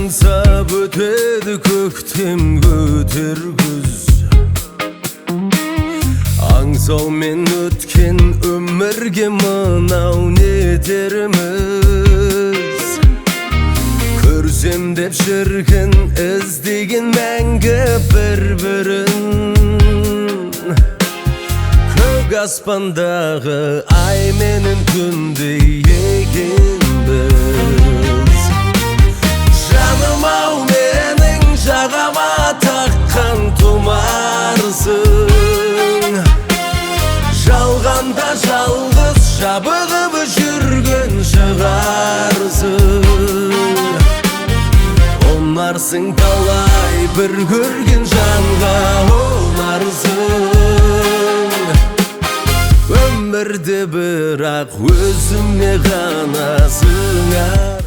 ансап өтеді көктем көтер күз. Аңсаумен өткен өмірге мынау не етерміз? Көрсем деп шіркін іздеген мәңгі бір-бірін. Көк аспандағы ай менен күндей екенбіз. Жаным-ау менің жағама таққан тұмарсың. Жалғанда жалғыз жабығып жүрген шығарсың. Онарсың талай бір көрген жанға онарсың. Өмірде бірақ өзіме ғана сыңар.